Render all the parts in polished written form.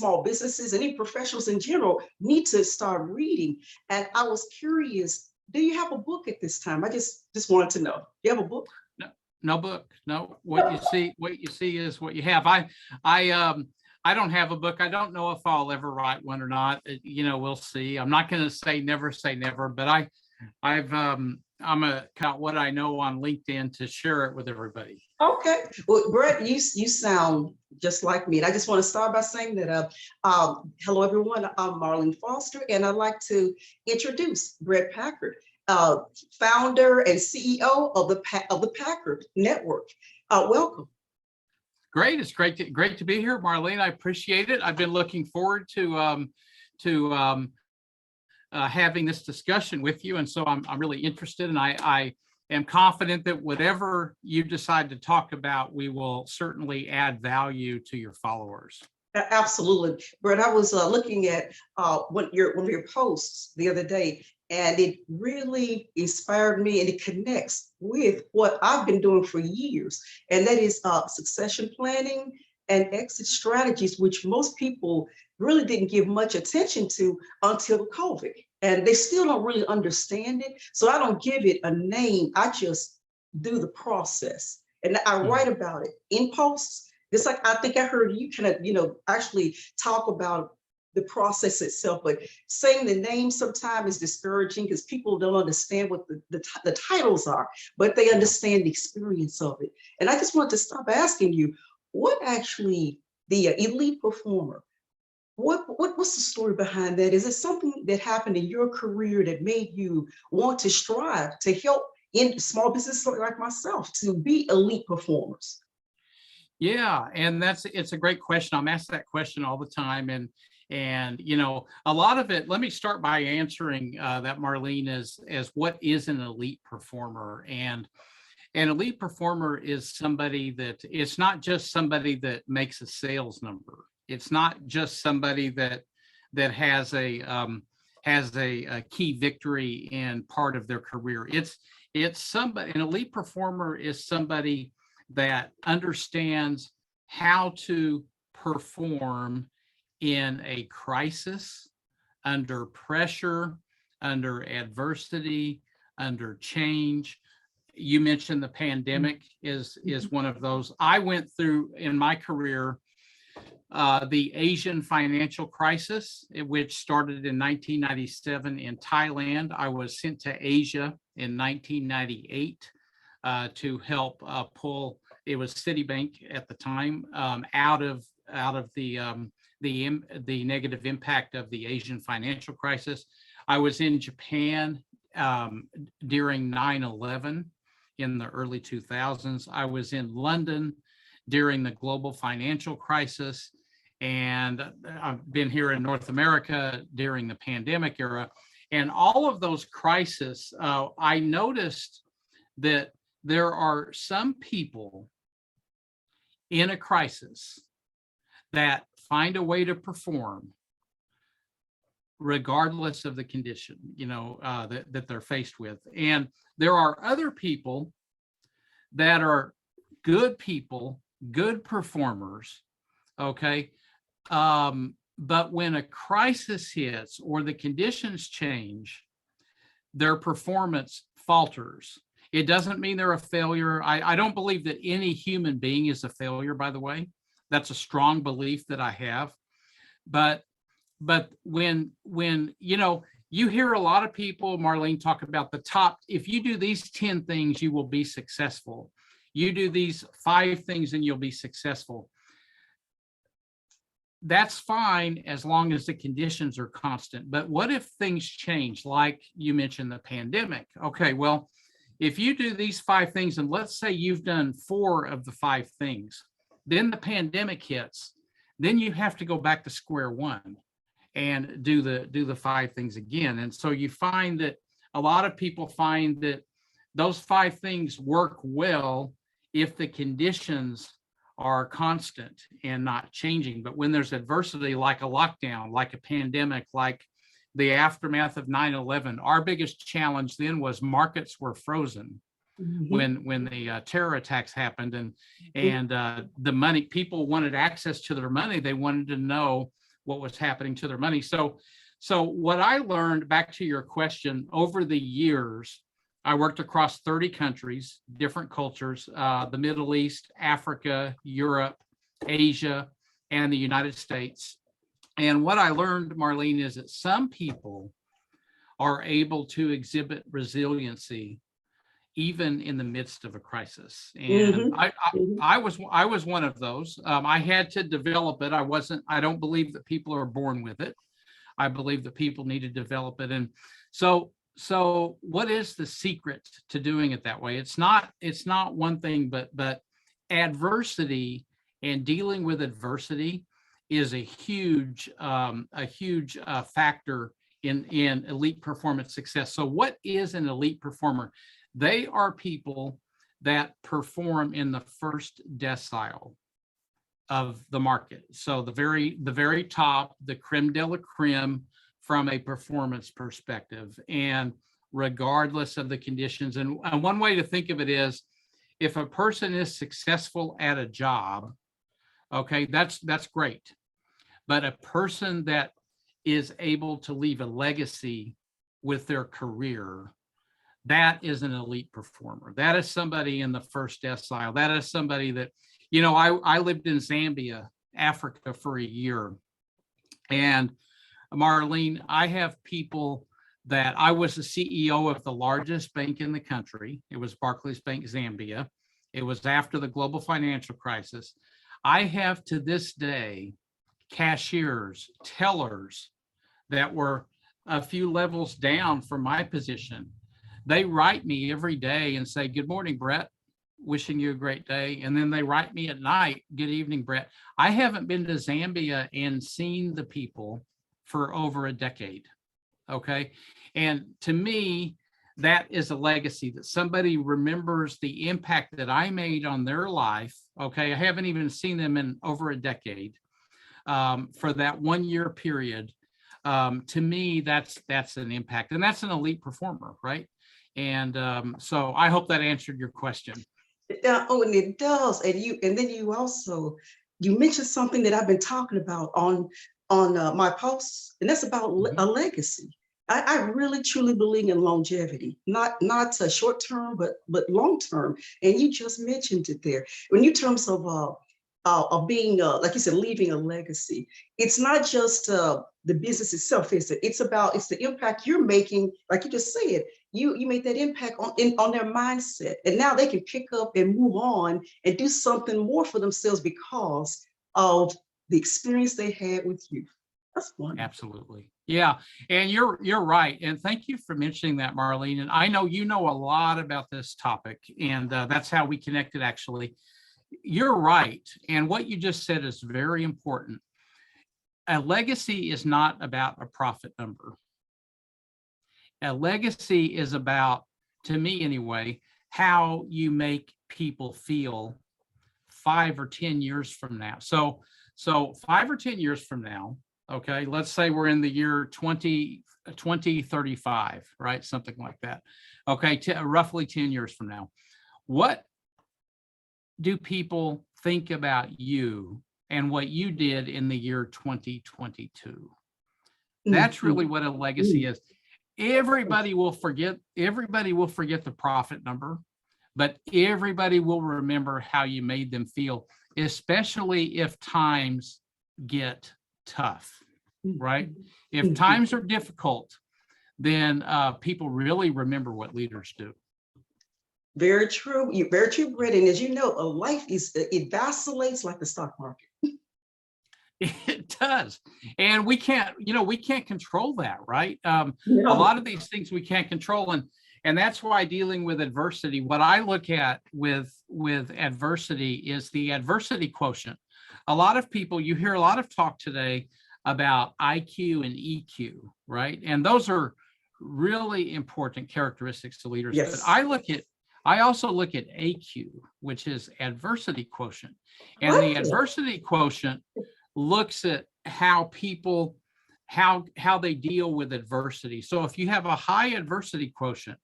small businesses and even professionals in general need to start reading. And I was curious, do you have a book at this time? I just wanted to know. Do you have a book? No, no book. No, what you see is what you have. I don't have a book. I don't know if I'll ever write one or not. We'll see. I'm not going to say never, but I'm a count what I know on LinkedIn to share it with everybody. Okay. Well, Bret, you sound just like me. And I just want to start by saying that, hello, everyone. I'm Marlene Foster, and I'd like to introduce Bret Packard, founder and CEO of the Packard Network. Welcome. Great. It's great to be here, Marlene. I appreciate it. I've been looking forward to having this discussion with you, and so I'm really interested, and I am confident that whatever you decide to talk about, we will certainly add value to your followers. Absolutely, Bret. I was looking at one of your posts the other day, and it really inspired me, and it connects with what I've been doing for years, and that is succession planning and exit strategies, which most people really didn't give much attention to until COVID. And they still don't really understand it. So I don't give it a name. I just do the process. And I write about it in posts. Just like I think I heard you kind of, actually talk about the process itself, but saying the name sometimes is discouraging because people don't understand what the titles are, but they understand the experience of it. And I just want to stop asking you, what actually the elite performer, what's the story behind that? Is it something that happened in your career that made you want to strive to help in small businesses like myself to be elite performers? Yeah, and it's a great question. I'm asked that question all the time, and a lot of it. Let me start by answering that, Marlene, as what is an elite performer. And an elite performer is somebody that it's not just somebody that makes a sales number. It's not just somebody that has a key victory in part of their career. It's somebody. An elite performer is somebody that understands how to perform in a crisis, under pressure, under adversity, under change. You mentioned the pandemic is one of those. I went through in my career the Asian financial crisis, which started in 1997 in Thailand. I was sent to Asia in 1998 to help pull. It was Citibank at the time out of the negative impact of the Asian financial crisis. I was in Japan during 9/11 in the early 2000s. I was in London during the global financial crisis, and I've been here in North America during the pandemic era. And all of those crises, I noticed that there are some people in a crisis that find a way to perform regardless of the condition, that they're faced with. And there are other people that are good people, good performers, okay? But when a crisis hits or the conditions change, their performance falters. It doesn't mean they're a failure. I don't believe that any human being is a failure, by the way. That's a strong belief that I have. But when you hear a lot of people, Marlene, talk about the top, if you do these 10 things, you will be successful. You do these 5 things and you'll be successful. That's fine as long as the conditions are constant. But what if things change, like you mentioned the pandemic? Okay, well, if you do these 5 things, and let's say you've done 4 of the 5 things, then the pandemic hits, then you have to go back to square one and do the 5 things again. And so you find that a lot of people find that those 5 things work well if the conditions are constant and not changing. But when there's adversity, like a lockdown, like a pandemic, like the aftermath of 9/11, our biggest challenge then was markets were frozen when the terror attacks happened, and the money, people wanted access to their money. They wanted to know what was happening to their money. So what I learned, back to your question, over the years, I worked across 30 countries, different cultures, the Middle East, Africa, Europe, Asia, and the United States. And what I learned, Marlene, is that some people are able to exhibit resiliency even in the midst of a crisis. And Mhm. Mhm. I was one of those. I had to develop it. I don't believe that people are born with it. I believe that people need to develop it. And so what is the secret to doing it that way? It's not one thing, but adversity and dealing with adversity is a huge factor in elite performance success. So what is an elite performer? They are people that perform in the first decile of the market. So the very top, the creme de la creme from a performance perspective, and regardless of the conditions. And one way to think of it is, if a person is successful at a job, okay, that's great. But a person that is able to leave a legacy with their career, that is an elite performer. That is somebody in the first decile. That is somebody that, I lived in Zambia, Africa for a year. And Marlene, I have people that I was the CEO of the largest bank in the country. It was Barclays Bank Zambia. It was after the global financial crisis. I have to this day cashiers, tellers that were a few levels down from my position. They write me every day and say, "Good morning, Bret. Wishing you a great day." And then they write me at night, "Good evening, Bret." I haven't been to Zambia and seen the people for over a decade. Okay. And to me, that is a legacy, that somebody remembers the impact that I made on their life. Okay. I haven't even seen them in over a decade. For that 1 year period. To me, that's an impact, and that's an elite performer, right? And so I hope that answered your question. Oh, and it does. And then you mentioned something that I've been talking about on my posts, and that's about a legacy. I really truly believe in longevity, not short term, but long term. And you just mentioned it there. When you terms of being, like you said, leaving a legacy, it's not just the business itself, is it? It's the impact you're making. Like you just said, you make that impact on their mindset, and now they can pick up and move on and do something more for themselves because of the experience they had with you. That's wonderful. Absolutely. Yeah. And you're right. And thank you for mentioning that, Marlene. And I know you know a lot about this topic, and that's how we connected, actually. You're right. And what you just said is very important. A legacy is not about a profit number. A legacy is about, to me anyway, how you make people feel 5 or 10 years from now. So 5 or 10 years from now, okay, let's say we're in the year 2035, right? Something like that. Okay, roughly 10 years from now. What do people think about you and what you did in the year 2022? That's really what a legacy is. Everybody will forget the profit number, but everybody will remember how you made them feel, especially if times get tough, right? If times are difficult, then people really remember what leaders do. Very true. You're very true, Bret. And as you know, a life it vacillates like the stock market. It does. And we can't control that, right? No. A lot of these things we can't control. And that's why dealing with adversity, what I look at with adversity is the adversity quotient. A lot of people, you hear a lot of talk today about IQ and EQ, right? And those are really important characteristics to leaders. Yes. But I also look at AQ, which is adversity quotient. And the adversity quotient looks at how people, how they deal with adversity. So if you have a high adversity quotient,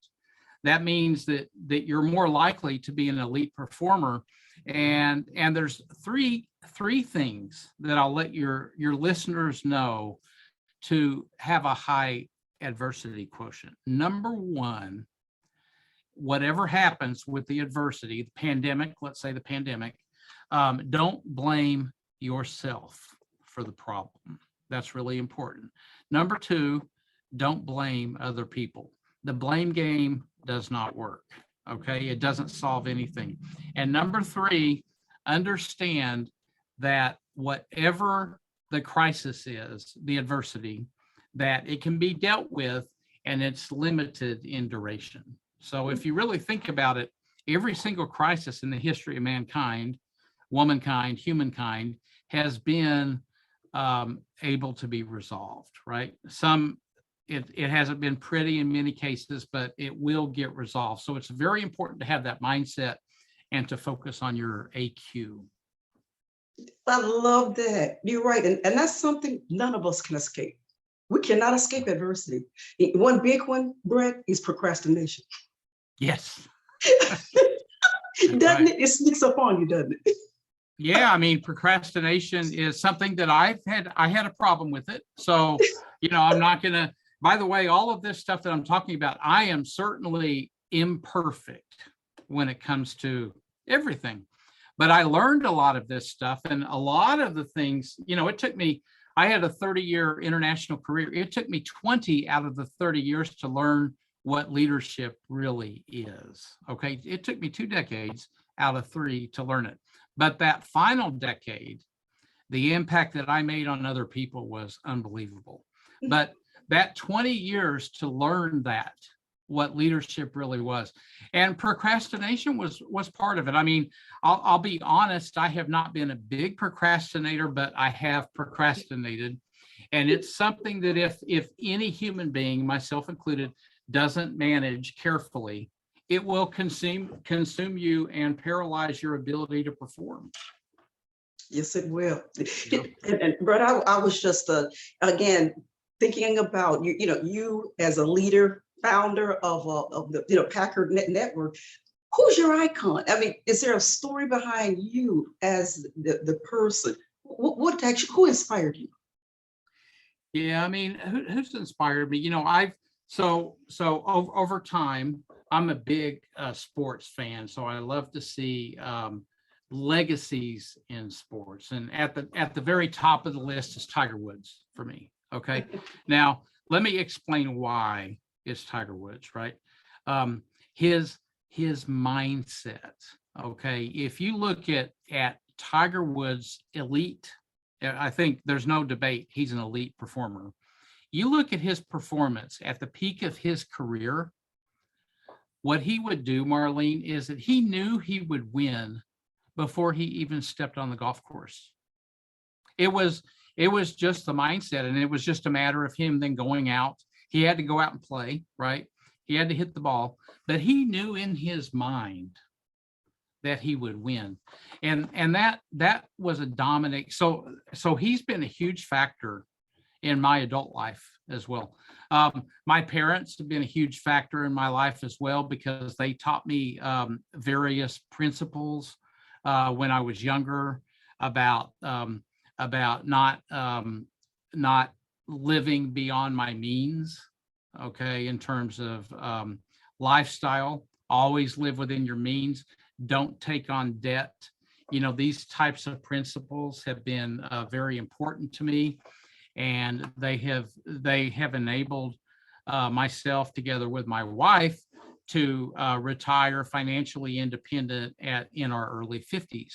that means that you're more likely to be an elite performer. And there's three three things that I'll let your listeners know to have a high adversity quotient. Number one, whatever happens with the adversity, the pandemic, let's say the pandemic, don't blame yourself for the problem. That's really important. Number two, don't blame other people. The blame game does not work. Okay. It doesn't solve anything. And number three, understand that whatever the crisis is, the adversity, that it can be dealt with and it's limited in duration. So if you really think about it, every single crisis in the history of mankind, womankind, humankind, has been able to be resolved, right? It hasn't been pretty in many cases, but it will get resolved. So it's very important to have that mindset and to focus on your AQ. I love that. You're right. And that's something none of us can escape. We cannot escape adversity. One big one, Bret, is procrastination. Yes. Doesn't Right. it? It sneaks up on you, doesn't it? Yeah, I mean, procrastination is something that I had a problem with it. So, I'm not going to, by the way, all of this stuff that I'm talking about, I am certainly imperfect when it comes to everything. But I learned a lot of this stuff, and a lot of the things, it took me, I had a 30-year international career. It took me 20 out of the 30 years to learn what leadership really is. Okay. It took me 2 decades out of 3 to learn it. But that final decade, the impact that I made on other people was unbelievable. But that 20 years to learn that, what leadership really was. And procrastination was part of it. I mean, I'll be honest, I have not been a big procrastinator, but I have procrastinated. And it's something that if any human being, myself included, doesn't manage carefully, it will consume you and paralyze your ability to perform. Yes, it will. Yeah. And Brett, I was just again thinking about you as a leader, founder of the Packard Network. Who's your icon? I mean, is there a story behind you as the person? What actually, who inspired you? Yeah, I mean, who's inspired me? Over time, I'm a big sports fan, so I love to see legacies in sports. And at the very top of the list is Tiger Woods for me. Okay, now let me explain why it's Tiger Woods. Right, his mindset. Okay, if you look at Tiger Woods' elite, I think there's no debate. He's an elite performer. You look at his performance at the peak of his career, what he would do, Marlene, is that he knew he would win before he even stepped on the golf course. It was just the mindset, and it was just a matter of him then going out. He had to go out and play, right? He had to hit the ball, but he knew in his mind that he would win. And that was a dominant. So he's been a huge factor in my adult life as well. My parents have been a huge factor in my life as well, because they taught me various principles when I was younger about not living beyond my means. Okay, in terms of lifestyle, always live within your means. Don't take on debt. These types of principles have been very important to me. And they have enabled myself, together with my wife, to retire financially independent in our early 50s.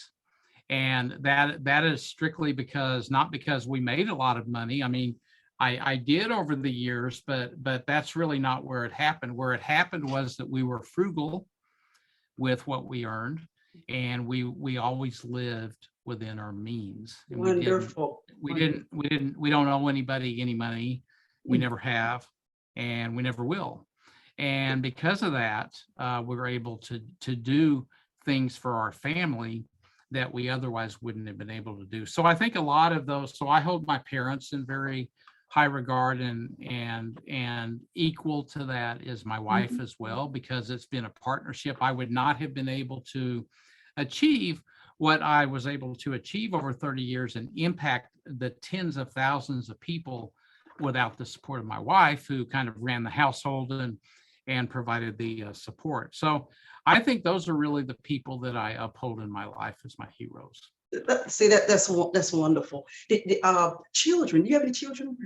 And that is strictly not because we made a lot of money. I mean, I did over the years, but that's really not where it happened. Where it happened was that we were frugal with what we earned, and we always lived within our means. And Wonderful. we don't owe anybody any money. We never have, and we never will. And because of that, we were able to do things for our family that we otherwise wouldn't have been able to do. So I think a lot of those, so I hold my parents in very high regard, and equal to that is my wife as well, because it's been a partnership. I would not have been able to achieve what I was able to achieve over 30 years and impact the tens of thousands of people without the support of my wife, who kind of ran the household and provided the support. So I think those are really the people that I uphold in my life as my heroes. See, that's wonderful. Children, do you have any children?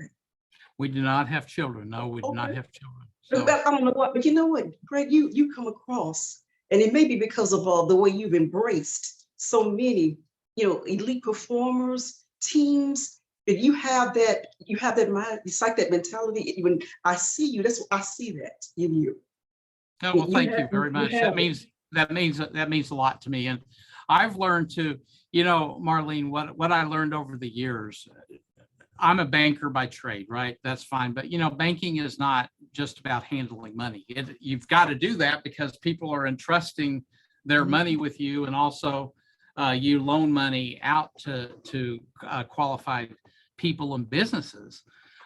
We do not have children. No, we do not Okay. have children. I So don't know what, but you know what, Greg, you come across, and it may be because of the way you've embraced so many, elite performers, teams, that you have that mind, it's like that mentality. When I see you, I see that in you. oh, well, thank you very You much. have it. That means a lot to me. And I've learned to, Marlene, what I learned over the years. I'm a banker by trade, right? That's fine. But, banking is not just about handling money. You've got to do that because people are entrusting their money with you. And also you loan money out to qualified people and businesses.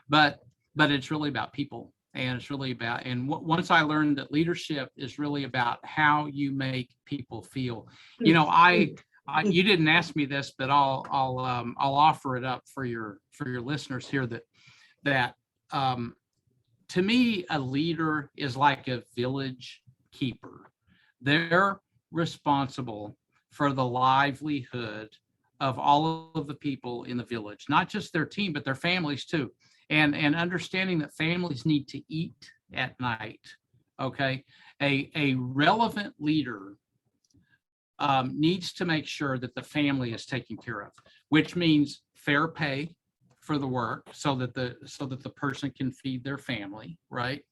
But it's really about people. And it's really about, and once I learned that leadership is really about how you make people feel. You didn't ask me this, but I'll offer it up for your listeners here that to me, a leader is like a village keeper. They're responsible for the livelihood of all of the people in the village, not just their team, but their families too. And understanding that families need to eat at night. Okay. A relevant leader needs to make sure that the family is taken care of, which means fair pay for the work so that the person can feed their family, right?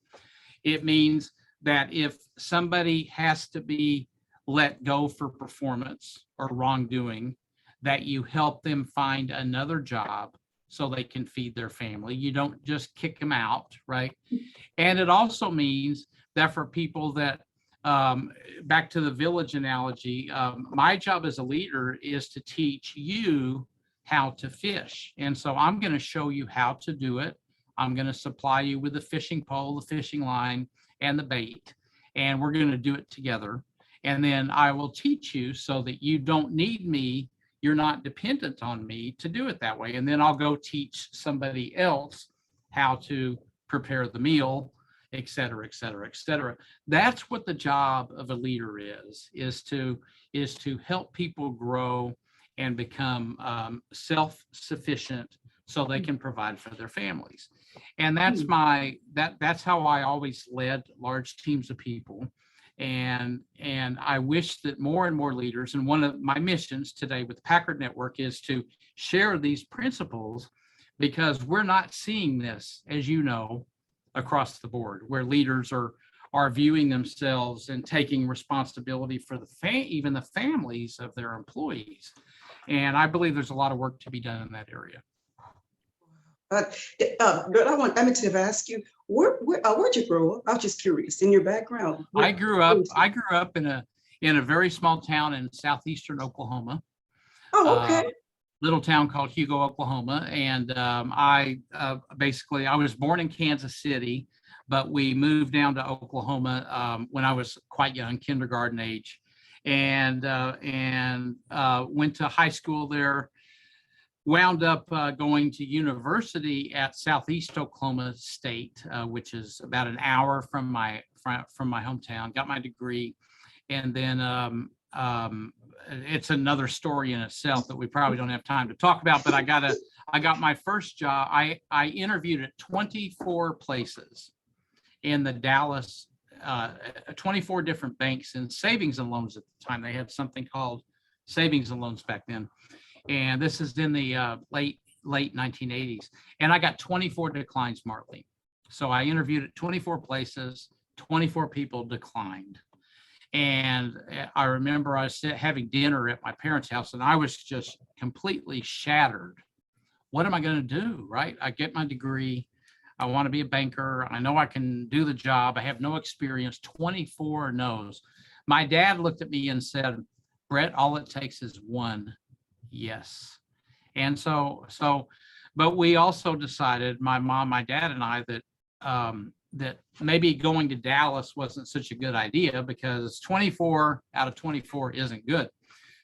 It means that if somebody has to be let go for performance or wrongdoing, that you help them find another job so they can feed their family. You don't just kick them out, right? And it also means that for people that, back to the village analogy, my job as a leader is to teach you how to fish. And so I'm going to show you how to do it. I'm going to supply you with the fishing pole, the fishing line, and the bait. And we're going to do it together. And then I will teach you so that you don't need me. You're not dependent on me to do it that way. And then I'll go teach somebody else how to prepare the meal, et cetera, et cetera, et cetera. That's what the job of a leader is to help people grow and become self-sufficient so they can provide for their families. And that's how I always led large teams of people. And I wish that more and more leaders, and one of my missions today with the Packard Network is to share these principles, because we're not seeing this, as you know, across the board, where leaders are viewing themselves and taking responsibility for even the families of their employees. And I believe there's a lot of work to be done in that area. But I meant to ask you, where'd you grow up? I was just curious in your background. I grew up in a very small town in southeastern Oklahoma. Oh, okay. Little town called Hugo, Oklahoma. And I was born in Kansas City, but we moved down to Oklahoma when I was quite young, kindergarten age, and went to high school there. Wound up going to university at Southeast Oklahoma State, which is about an hour from my hometown. Got my degree, and then it's another story in itself that we probably don't have time to talk about. But I got my first job. I interviewed at 24 places in the Dallas, 24 different banks and savings and loans at the time. They had something called savings and loans back then. And this is in the late 1980s. And I got 24 declines, Marlene. So I interviewed at 24 places, 24 people declined. And I remember I was having dinner at my parents' house, and I was just completely shattered. What am I going to do, right? I get my degree. I want to be a banker. I know I can do the job. I have no experience. 24 no's. My dad looked at me and said, Bret, all it takes is one yes. And but we also decided, my mom, my dad, and I, that maybe going to Dallas wasn't such a good idea, because 24 out of 24 isn't good.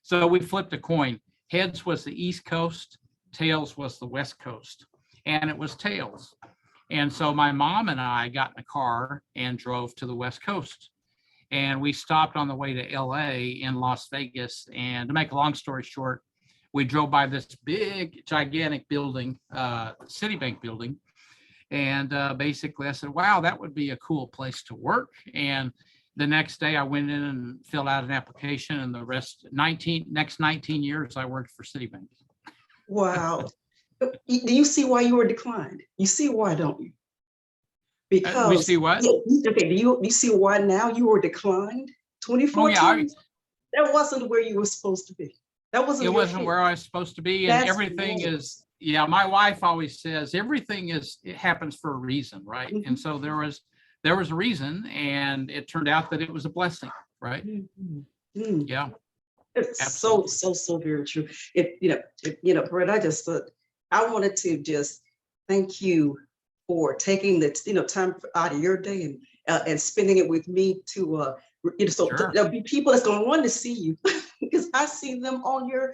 So we flipped a coin. Heads was the East Coast, tails was the West Coast, and it was tails. And so my mom and I got in a car and drove to the West Coast. And we stopped on the way to LA in Las Vegas. And to make a long story short, we drove by this big, gigantic building, Citibank building. And basically I said, wow, that would be a cool place to work. And the next day I went in and filled out an application, and the next 19 years I worked for Citibank. Wow. Do you see why you were declined? You see why, don't you? Because we see what? Okay, do you see why now you were declined? 2014. Oh, yeah, that wasn't where you were supposed to be. That wasn't. It wasn't where I was supposed to be, and everything is. Yeah, my wife always says everything it happens for a reason, right? Mm-hmm. And so there was a reason, and it turned out that it was a blessing, right? Mm-hmm. Mm-hmm. Yeah. It's absolutely. so very true. Bret, I wanted to just thank you for taking the time out of your day and spending it with me to Sure. There'll be people that's going to want to see you because I see them on your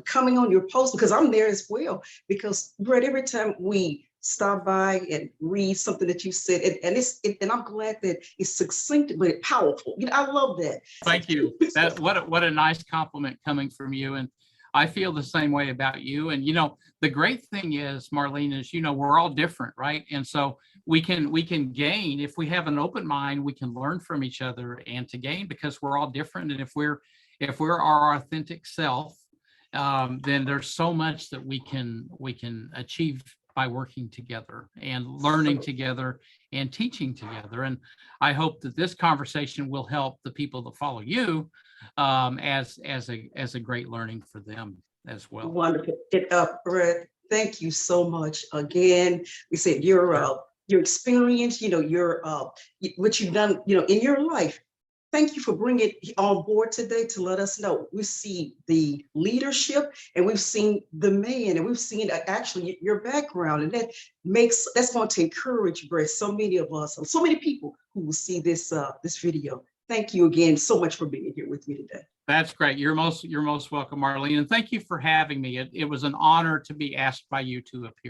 coming on your post, because I'm there as well. Because Bret, every time we stop by and read something that you said, and I'm glad that it's succinct but powerful. I love that. Thank you. What a nice compliment coming from you. And I feel the same way about you. And the great thing is, Marlene, is we're all different, right? And so we can gain if we have an open mind. We can learn from each other and to gain, because we're all different. And if we're our authentic self, then there's so much that we can achieve by working together and learning together and teaching together. And I hope that this conversation will help the people that follow you as a great learning for them as well. Wonderful. Bret, thank you so much again. We said your experience, your what you've done, in your life. Thank you for bringing it on board today to let us know. We see the leadership, and we've seen the man, and we've seen actually your background, and that's going to encourage, Bret, so many of us, so many people who will see this video. Thank you again so much for being here with me today. That's great. You're most welcome, Marlene, and thank you for having me. It was an honor to be asked by you to appear.